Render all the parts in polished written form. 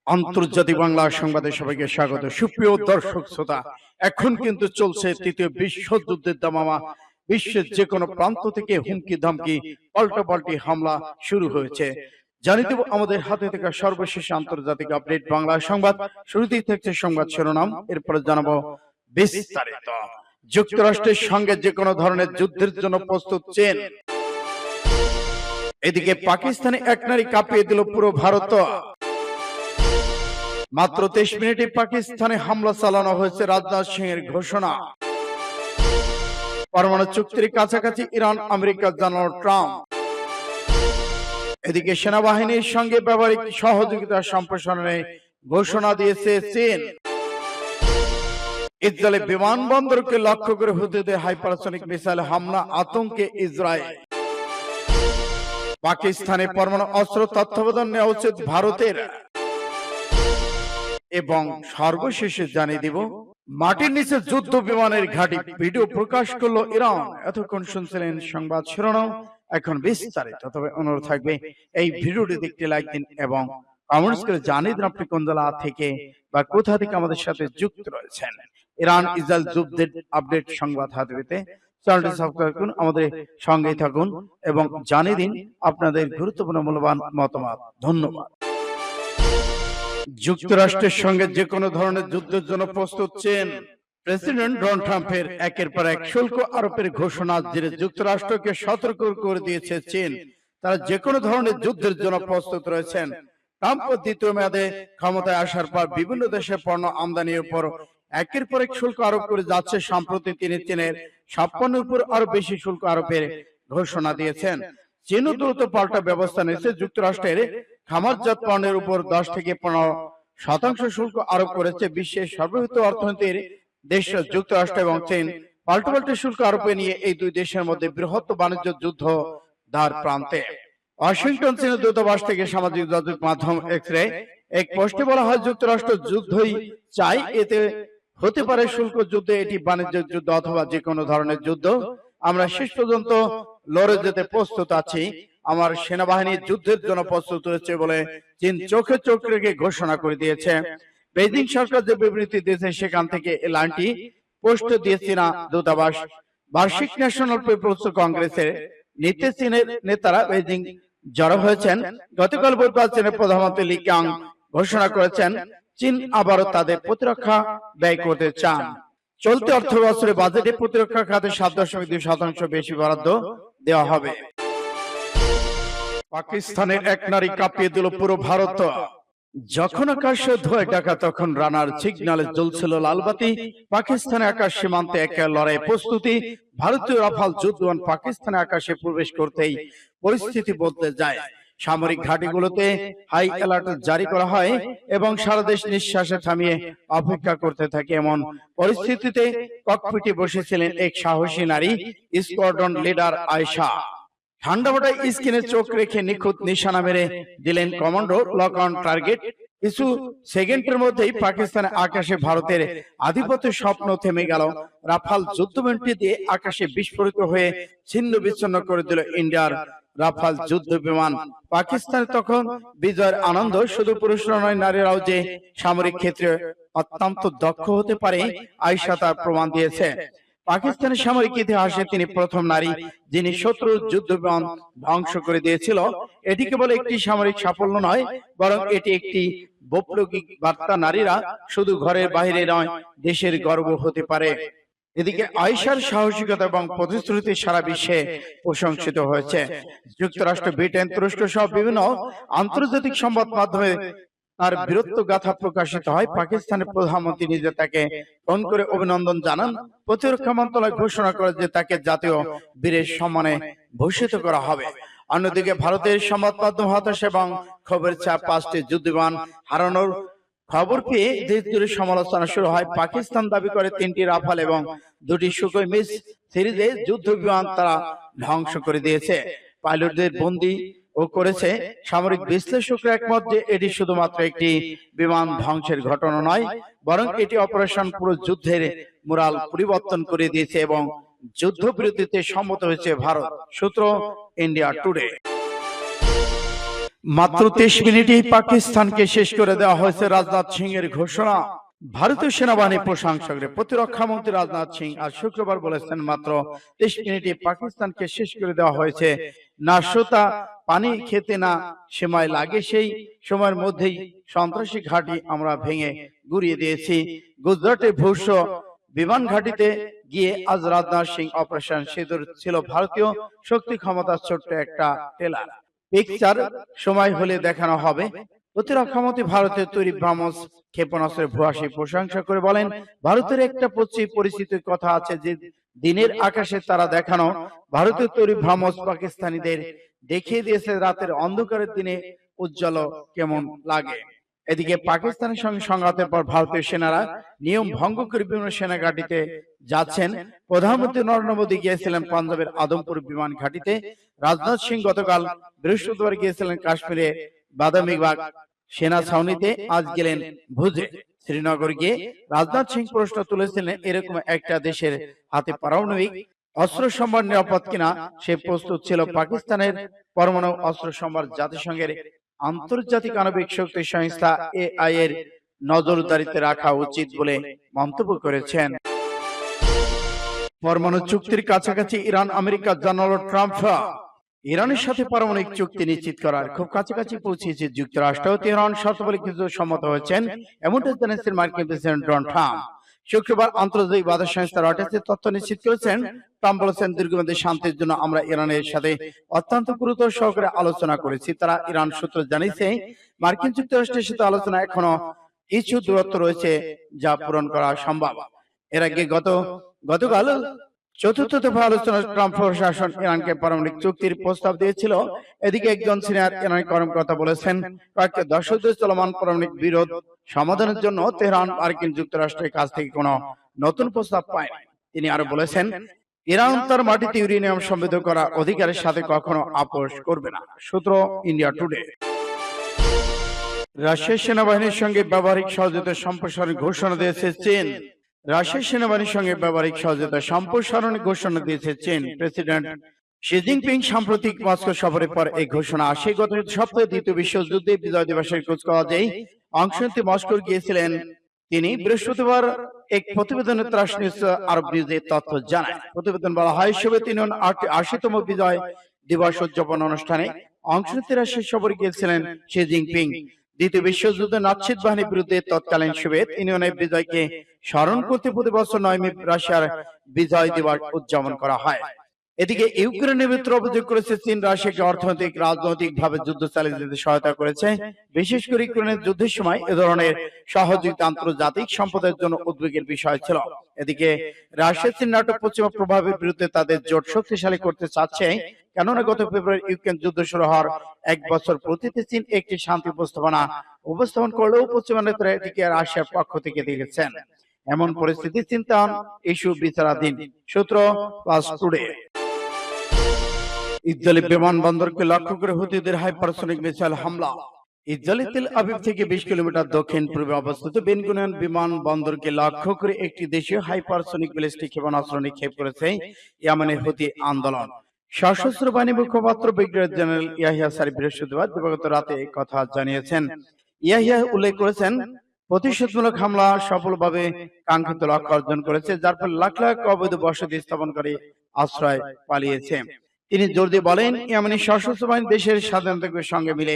আন্তর্জাতিক বাংলা সংবাদে সবাইকে স্বাগত। সুপ্রিয় দর্শক শ্রোতা, এখন কিন্তু চলছে তৃতীয় বিশ্বযুদ্ধের দামামা। বিশ্বের যে কোনো প্রান্ত থেকে হুমকি ধামকি পাল্টাপাল্টি হামলা শুরু হয়েছে। জানিয়ে দেব আমাদের হাতে থাকা সর্বশেষ আন্তর্জাতিক আপডেট বাংলা সংবাদ। শুরুতেই থাকছে সংবাদ শিরোনাম, এরপরে জানাবো বিস্তারিত। যুক্তরাষ্ট্রের সঙ্গে যে কোনো ধরনের যুদ্ধের জন্য প্রস্তুত চীন। এদিকে পাকিস্তানে এক নারী কাঁপিয়ে দিল পুরো ভারত। মাত্র 23 মিনিটে পাকিস্তানে হামলা চালানো হয়েছে, রাজনাথ সিং এর ঘোষণা। পরমাণু চুক্তির কাছাকাছি ইরান, আমেরিকা জানালো ট্রাম্প। এদিকে সেনাবাহিনীর সঙ্গে ব্যবহারিক সহযোগিতা সম্প্রসারণে ঘোষণা দিয়েছে চীন। ইসরায়েলের বিমানবন্দরকে লক্ষ্য করে হুতিদের হাইপারসনিক মিসাইল হামলা, আতঙ্কে ইসরায়েল। পাকিস্তানে পরমাণু অস্ত্র তত্ত্বাবধান নেওয়া উচিত ভারতের। এবং সর্বশেষে জানিয়ে দিব মাটির নিচে যুদ্ধ বিমানের ঘাঁটি ভিডিও প্রকাশ করলো ইরান। এতক্ষণ শুনছিলেন সংবাদ শিরোনাম, এখন বিস্তারিত। তবে অনুরোধ থাকবে এই ভিডিওটি দেখতে লাইক দিন এবং কমেন্টস করে জানিয়ে দিন আপনি কোন জেলা থেকে বা কোথা থেকে আমাদের সাথে যুক্ত রয়েছেন। ইরান ইসরায়েল যুদ্ধের আপডেট সংবাদ হাতে পেতে চ্যানেলটি সাবস্ক্রাইব করুন, আমাদের সঙ্গেই থাকুন এবং জানিয়ে দিন আপনাদের গুরুত্বপূর্ণ মূল্যবান মতামত। ধন্যবাদ। যুক্তরাষ্ট্রের সঙ্গে যে কোনো ধরনের যুদ্ধের জন্য প্রস্তুত চীন। প্রেসিডেন্ট ডোনাল্ড ট্রাম্পের একের পর এক শুল্ক আরোপের ঘোষণা জেরে যুক্তরাষ্ট্রকে সতর্ক করে দিয়েছে চীন। তারা যে কোনো ধরনের যুদ্ধের জন্য প্রস্তুত রয়েছেন। ট্রাম্প দ্বিতীয় মেয়াদে ক্ষমতায় আসার পর বিভিন্ন দেশে পণ্য আমদানির উপর একের পর এক শুল্ক আরোপ করে যাচ্ছে। সম্প্রতি তিনি চীনের 56 উপর আরো বেশি শুল্ক আরোপের ঘোষণা দিয়েছেন। চীনও দ্রুত পাল্টা ব্যবস্থা নিয়েছে। যুক্তরাষ্ট্রের খামারজাত পণ্যের উপর 10 থেকে 15% শুল্ক আরোপ করেছে। বিশ্বের সর্ববৃহৎ অর্থনীতির দেশ যুক্তরাষ্ট্র এবং চীন পাল্টাপাল্টি শুল্ক আরোপে নিয়ে এই দুই দেশের মধ্যে বৃহৎ বাণিজ্য যুদ্ধ দ্বার প্রান্তে। ওয়াশিংটন চীনের দূতাবাস থেকে সামাজিক যোগাযোগ মাধ্যম এক্সরে এক পোস্টে বলা হয়, যুক্তরাষ্ট্র যুদ্ধই চাই, এতে হতে পারে শুল্ক যুদ্ধ, এটি বাণিজ্য যুদ্ধ অথবা যে কোনো ধরনের যুদ্ধ। আমরা শেষ পর্যন্ত লড়ে যেতে প্রস্তুত আছি। আমার সেনাবাহিনী যুদ্ধের জন্য প্রস্তুত রয়েছে বলে চীন চোখে চোখ রেখে ঘোষণা করে দিয়েছে। বেইজিং সরকার যে বিবৃতি দিয়েছে সেখান থেকে এই লাইনটি পোস্ট দিয়েছে চীনা দূতাবাস। বার্ষিক ন্যাশনাল পিপলস কংগ্রেসের নীতি চীনের নেতারা বেইজিং জড়ো হয়েছেন। গতকাল বুধবার চীনের প্রধানমন্ত্রী লি কিয়াং ঘোষণা করেছেন চীন আবারও তাদের প্রতিরক্ষা ব্যয় করতে চান। চলতি অর্থ বছরে বাজেটে প্রতিরক্ষা খাতে 7.2% বেশি বরাদ্দ দেওয়া হবে। পাকিস্তানের এক নারী কাঁপিয়ে দিল পুরো ভারত। যখন আকাশে ধোঁয়ায় ঢাকা তখন রানার সিগন্যালে জ্বলছিল লালবাতি। পাকিস্তানের আকাশ সীমান্তে এক লড়াই প্রস্তুতি। ভারতীয় রাফাল যুদ্ধবিমান পাকিস্তানের আকাশে প্রবেশ করতেই পরিস্থিতি বদলে যায়। সামরিক ঘাঁটিগুলোতে হাই অ্যালার্ট জারি করা হয় এবং সারা দেশ নিঃশ্বাসে থামিয়ে অপেক্ষা করতে থাকে। এমন পরিস্থিতিতে ককপিটে বসেছিলেন এক সাহসী নারী, স্কোয়াড্রন লিডার আয়েশা। ঠান্ডা মাথায় স্ক্রিনে চোখ রেখে নিখুঁত নিশানা মেরে দিলেন কমান্ডো, লক অন টার্গেট। কিছু সেকেন্ডের মধ্যেই পাকিস্তানের আকাশে ভারতের আধিপত্যের স্বপ্ন থেমে গেল। রাফাল যুদ্ধবিমানটি দিয়ে আকাশে বিস্ফোরিত হয়ে ছিন্ন বিচ্ছিন্ন করে দিল ইন্ডিয়ার রাফাল যুদ্ধ বিমান। পাকিস্তানে তখন বিজয়ের আনন্দ। শুধু পুরুষরা নয়, নারীরাও যে সামরিক ক্ষেত্রে অত্যন্ত দক্ষ হতে পারে আয়েশা তার প্রমাণ দিয়েছে। পাকিস্তানের সামরিক ইতিহাসে তিনি প্রথম নারী যিনি শত্রুর যুদ্ধ বিমান ধ্বংস করে দিয়েছিল। এটি কেবল একটি সামরিক সাফল্য নয়, বরং এটি একটি বৈপ্লবিক বার্তা। নারীরা শুধু ঘরের বাইরে নয়, দেশের গর্ব হতে পারে। এদিকে আয়েশার সাহসিকতা এবং প্রতিশ্রুতি সারা বিশ্বে প্রশংসিত হয়েছে। যুক্তরাষ্ট্র, ব্রিটেন, তুরস্ক সহ বিভিন্ন আন্তর্জাতিক সংবাদ মাধ্যমে তার বীরত্ব গাথা প্রকাশিত হয়। পাকিস্তানের প্রধানমন্ত্রী নিজে তাকে ফোন করে অভিনন্দন জানান। প্রতিরক্ষা মন্ত্রণালয় ঘোষণা করে যে তাকে জাতীয় বীরের সম্মানে ভূষিত করা হবে। অন্যদিকে ভারতের সংবাদ মাধ্যম হতাশ এবং খবরের চাপ 5টি যুদ্ধবিমান হারানোর খবর পেয়ে দেশ জুড়ে সমালোচনা শুরু হয়। পাকিস্তান দাবি করে 3টি রাফাল এবং 2টি সুখোই মিস সিরিজে যুদ্ধ বিমান তারা ধ্বংস করে দিয়েছে, পাইলটদের বন্দী ও করেছে। সামরিক বিশ্লেষকরা একমত যে এটি শুধুমাত্র একটি বিমান ধ্বংসের ঘটনা নয়, বরং এটি অপারেশন পুরো যুদ্ধের মোরাল পরিবর্তন করে দিয়েছে এবং যুদ্ধবিরতিতে সম্মত হয়েছে ভারত। সূত্র ইন্ডিয়া টুডে। মাত্র 23 মিনিটেই পাকিস্তানকে শেষ করে দেওয়া হয়েছে রাজনাথ সিং এর ঘোষণা। ভারতীয় সেনাবাহিনী প্রশংসকের প্রতিরক্ষা মন্ত্রী রাজনাথ সিং আজ শুক্রবার বলেছেন, মাত্র 23 মিনিটে পাকিস্তানকে শেষ করে দেওয়া হয়েছে। নাশতা পানি খেতে না সময় লাগে, সেই সময়ের মধ্যেই সন্ত্রাসী ঘাঁটি আমরা ভেঙে গুড়িয়ে দিয়েছি। গুজরাটে ভূস্ব বিমান ঘাঁটিতে গিয়ে আজ রাজনাথ সিং অপারেশন সিঁদুর ছিল ভারতীয় শক্তি ক্ষমতার ছোট্ট একটা টেলার পিকচার, সময় হলে দেখানো হবে। প্রতিরক্ষা মন্ত্রী ভারতের তৈরি ব্রাহ্মস ক্ষেপণাস্ত্রের ভূয়সী প্রশংসা করে বলেন, ভারতের একটা পরিচিত কথা আছে যে দিনের আকাশে তারা দেখানো। ভারতের তৈরি ব্রাহ্মস পাকিস্তানিদের দেখিয়ে দিয়েছে রাতের অন্ধকারের দিনে উজ্জ্বল কেমন লাগে। এদিকে পাকিস্তানের সঙ্গে সংঘাতের পর ভারতীয় সেনারা নিয়ম ভঙ্গ করে বিভিন্ন সেনা ঘাঁটিতে যাচ্ছেন। প্রধানমন্ত্রী নরেন্দ্র মোদী গিয়েছিলেন পাঞ্জাবের আদমপুর বিমান ঘাঁটিতে। রাজনাথ সিং গতকাল বৃহস্পতিবার গিয়েছিলেন কাশ্মীরে বাদামীবাগ সেনা ছাউনিতে, আজ গেলেন ভুজে। শ্রীনগর গিয়ে রাজনাথ সিং প্রশ্ন তুলেছিলেন, এরকম একটা দেশের হাতে পারমাণবিক অস্ত্র সম্ভার নিরাপদ কিনা সে প্রস্তুত ছিল পাকিস্তানের পরমাণু অস্ত্র সম্ভার জাতিসংঘের আন্তর্জাতিক আণবিক শক্তি সংস্থা AI এর নজরদারিতে রাখা উচিত বলে মন্তব্য করেছেন। পরমাণু চুক্তির কাছাকাছি ইরান, আমেরিকা জানালো ট্রাম্প। ইরানের সাথে পারমাণবিক চুক্তি নিশ্চিত করার খুব কাছাকাছি পৌঁছেছে যুক্তরাষ্ট্র। তেহরান শর্তাবলী কিছু সম্মত হয়েছেন, এমনটা জানিয়েছেন মার্কিন প্রেসিডেন্ট ডোনাল্ড ট্রাম্প। শুক্রবার আন্তর্জাতিক বার্তা সংস্থা রয়টার্সের তথ্য নিশ্চিত করেছেন। ট্রাম্প বলেছেন, দীর্ঘমেয়াদী শান্তির জন্য আমরা ইরানের সাথে অত্যন্ত গুরুত্ব সহকারে আলোচনা করেছি। তারা ইরান সূত্র জানিয়েছে, মার্কিন যুক্তরাষ্ট্রের সাথে আলোচনা এখনো কিছু দূরত্ব রয়েছে যা পূরণ করা সম্ভব। এর আগে গতকাল চতুর্থ দফা আলোচনায় ট্রাম্প প্রশাসন ইরানকে পারমাণবিক চুক্তির প্রস্তাব দিয়েছিল। এদিকে একজন সিনিয়র ইরানি কর্মকর্তা বলেছেন, কয়েক দশক ধরে চলমান পারমাণবিক বিরোধ সমাধানের জন্য তেহরান মার্কিন যুক্তরাষ্ট্রের কাছ থেকে কোনো নতুন প্রস্তাব পায়নি। তিনি আরো বলেছেন, ইরান তার মাটিতে ইউরেনিয়াম সমৃদ্ধ করার অধিকারের সাথে কখনো আপোষ করবে না। সূত্র ইন্ডিয়া টুডে। রাশিয়ার সেনাবাহিনীর সঙ্গে ব্যবহারিক সহযোগিতা সম্প্রসারণের ঘোষণা দিয়েছে চীন। রাশিয়ার সেনাবাহিনীর সঙ্গে ব্যবহারিক সহযোগিতা সম্প্রসারণের ঘোষণা দিয়েছে চীন। প্রেসিডেন্ট শি জিনপিং সাম্প্রতিক মস্কো সফরের পর এই ঘোষণা আসে। গত সপ্তাহে দ্বিতীয় বিশ্বযুদ্ধে বিজয় দিবসের কুচকাওয়াজেই অংশ নিতে মস্কো গিয়েছিলেন তিনি। বৃহস্পতিবার এক প্রতিবেদনে ত্রাস নিউজ আরব নিউজে তথ্য জানায়। প্রতিবেদন বলা হয়, সোভিয়েত ইউনিয়ন 80তম বিজয় দিবস উদযাপন অনুষ্ঠানে অংশ নিতে রাশিয়া সফরে গিয়েছিলেন শি জিনপিং। দ্বিতীয় বিশ্বযুদ্ধে নাৎসি বাহিনীর বিরুদ্ধে তৎকালীন সোভিয়েত ইউনিয়নের বিজয়কে স্মরণ করতে প্রতি বছর 9 মে রাশিয়ার বিজয় দিবস উদযাপন করা হয়। এদিকে ইউক্রেনের বিরুদ্ধে অভিযোগ করেছে চীন রাশিয়াকে অর্থনৈতিক রাজনৈতিক ভাবে যুদ্ধ চালিয়ে যেতে সহায়তা করেছে। বিশেষ করে ইউক্রেনের যুদ্ধের সময় এ ধরনের সহযোগিতা আন্তর্জাতিক সম্প্রদায়ের জন্য উদ্বেগের বিষয় ছিল। এদিকে রাশিয়া চীন ন্যাটো পশ্চিমা প্রভাবের বিরুদ্ধে তাদের জোট শক্তিশালী করতে চাচ্ছে, কেননা গত ফেব্রুয়ারি ইউক্রেন যুদ্ধ শুরু হওয়ার 1 বছর পূর্তিতে চীন একটি শান্তি উপস্থাপন করলেও পশ্চিমা নেতারা এটিকে রাশিয়ার পক্ষ থেকে দেখেছেন। এমন পরিস্থিতি চিন্তান ইস্যু বিচারাধীন। সূত্র প্লাস টুডে। ইসরায়েলি বিমানবন্দরকে লক্ষ্য করে হুতিদের হাইপারসনিক মিসাইল হামলা। ইসরায়েলি তেল আবিব থেকে 20 কিলোমিটার দক্ষিণ পূর্বে অবস্থিত বেন গুরিয়ন বিমানবন্দরকে লক্ষ্য করে একটি দেশীয় হাইপারসনিক ব্যালিস্টিক ক্ষেপণাস্ত্র নিক্ষেপ করেছে ইয়েমেনের হুতি আন্দোলন। সশস্ত্র বাহিনী মুখপাত্র ব্রিগেডিয়ার জেনারেল ইয়াহিয়া সারি বৃহস্পতিবার দিবাগত রাতে কথা জানিয়েছেন। ইয়াহিয়া উল্লেখ করেছেন, প্রতিশোধমূলক হামলা সফলভাবে কাঙ্ক্ষিত লক্ষ্য অর্জন করেছে, যার ফলে লাখ লাখ অবৈধ বসতি স্থাপনকারী আশ্রয় পালিয়েছে। তিনি জোর দিয়ে বলেন, ইয়েমেনি সশস্ত্র বাহিনী দেশের স্বাধীনতার সঙ্গে মিলে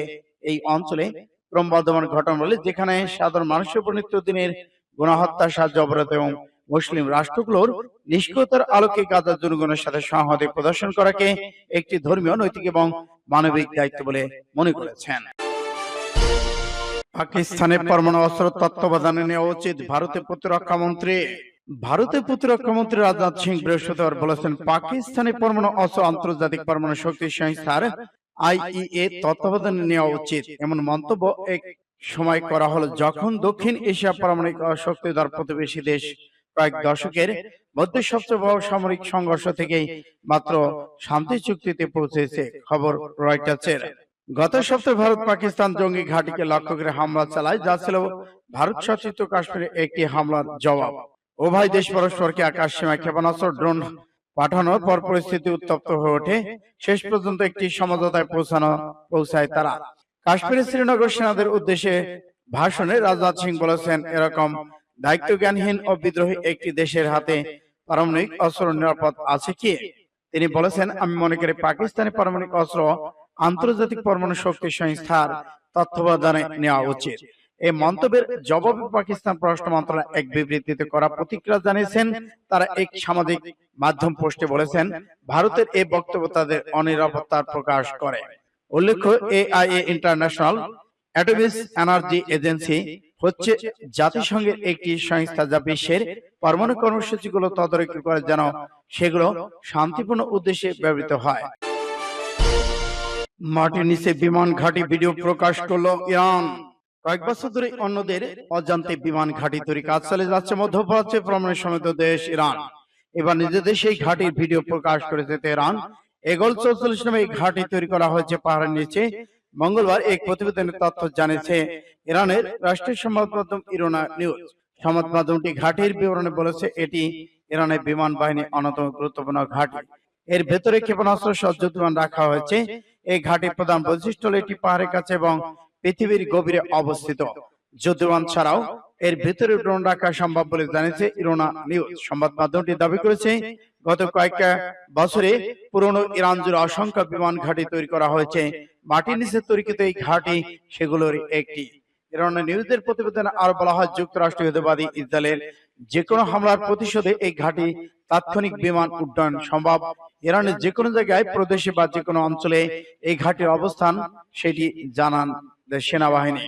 এই অঞ্চলে ক্রমবর্ধমান ঘটনা বলে, যেখানে সাধারণ মানুষের উপর নিত্যদিনের গণহত্যা, সাহায্য অবরোধ এবং মুসলিম রাষ্ট্রগুলোর নিষ্ক্রিয়তার আলোকে গাজার জনগণের সাথে সংহতি প্রদর্শন করাকে একটি ধর্মীয়, নৈতিক এবং মানবিক দায়িত্ব বলে মনে করেছেন। পাকিস্তানের পরমাণু অস্ত্র তত্ত্বাবধানে নেওয়া উচিত, ভারতের প্রতিরক্ষা মন্ত্রী রাজনাথ সিং বৃহস্পতিবার বলেছেন, পাকিস্তানের পরমাণু অস্ত্র আন্তর্জাতিক পরমাণু শক্তি সংস্থার IAEA তত্ত্বাবধানে নেওয়া উচিত। এমন মন্তব্য এক সময় করা হলো যখন দক্ষিণ এশিয়া পারমাণবিক শক্তিধর প্রতিবেশী দেশ কয়েক দশকের মধ্যে সবচেয়ে বড় সামরিক সংঘর্ষ থেকেই মাত্র শান্তি চুক্তিতে পৌঁছেছে। খবর রয়টার্সের। গত সপ্তাহে ভারত পাকিস্তান জঙ্গি ঘাঁটিকে লক্ষ্য করে হামলা চালায়, যা ছিল ভারত শাসিত কাশ্মীরে একটি হামলার জবাব। উভয় দেশ পরস্পরকে আকাশ সীমায় ক্ষেপণাস্ত্র, ড্রোন পাঠানোর পর পরিস্থিতি উত্তপ্ত হয়ে ওঠে। শেষ পর্যন্ত একটি সমঝোতায় পৌঁছায় তারা। কাশ্মীরে শ্রীনগর সেনাদের উদ্দেশ্যে ভাষণে রাজনাথ সিং বলেছেন, এরকম দায়িত্বজ্ঞানহীন ও বিদ্রোহী একটি দেশের হাতে পারমাণবিক অস্ত্র নিরাপদ আছে কি? তিনি বলেছেন, আমি মনে করি পাকিস্তানি পারমাণবিক অস্ত্র আন্তর্জাতিক পরমাণু শক্তি সংস্থার তত্ত্বাবধানে নেওয়া উচিত। এই মন্তব্যের জবাবে পাকিস্তান পররাষ্ট্র মন্ত্রণালয় এক বিবৃতিতে করা প্রতিক্রিয়া জানিয়েছেন। তারা এক সামাজিক মাধ্যম পোস্টে বলেছেন, ভারতের এই বক্তব্য তাদের অনিরাপত্তার প্রকাশ করে। উল্লেখ্য, AIA international atomic energy agency হচ্ছে জাতিসংঘের একটি সংস্থা যা বিশ্বের পরমাণু কর্মসূচিগুলো তদারকি করে যেন সেগুলো শান্তিপূর্ণ উদ্দেশ্যে ব্যবহৃত হয়। মাটির নিচে বিমান ঘাঁটি ভিডিও প্রকাশ করলো ইরান। কয়েক বছর ধরে অন্যদের অজান্তে বিমান ঘাঁটি তৈরি কাজ চালিয়ে যাচ্ছে মধ্যপ্রাচ্যে পরমাণু সমৃদ্ধ দেশ ইরান। এবার নিজের দেশে এই ঘাঁটির ভিডিও প্রকাশ করেছে তেহরান। এগল 44 নামে এই ঘাঁটি তৈরি করা হয়েছে পাহাড়ের নিচে। মঙ্গলবার এক প্রতিবেদনের তথ্য জানিয়েছে ইরানের রাষ্ট্রীয় সংবাদ মাধ্যম ইরনা নিউজ। সংবাদ মাধ্যমটি ঘাঁটির বিবরণে বলেছে, এটি ইরানের বিমান বাহিনীর অন্যতম গুরুত্বপূর্ণ ঘাঁটি। এর ভেতরে ক্ষেপণাস্ত্র সহ যুদ্ধবিমান রাখা হয়েছে। এই ঘাঁটির প্রধান বৈশিষ্ট্য হল এটি পাহাড়ের কাছে এবং পৃথিবীর গভীরে অবস্থিত। যুদ্ধবিমান ছাড়াও এর ভেতরে ড্রোন রাখা সম্ভব বলে জানিয়েছে ইরনা নিউজ। সংবাদ মাধ্যমটি দাবি করেছে, গত কয়েক বছরে পুরনো ইরান জুড়ে অসংখ্য বিমান ঘাঁটি তৈরি করা হয়েছে। মাটির নিচে তৈরিকৃত এই ঘাঁটি সেগুলোর একটি। ইরানা নিউজের প্রতিবেদনে আরো বলা হয়, যুক্তরাষ্ট্র ইহুদিবাদী ইসরায়েলের যে কোনো হামলার প্রতিশোধে এই ঘাঁটি তাৎক্ষণিক বিমান উড্ডয়ন সম্ভব। ইরানের যে কোনো জায়গায়, প্রদেশে বা যে কোনো অঞ্চলে এই ঘাঁটির অবস্থান সেটি জানান সেনাবাহিনী।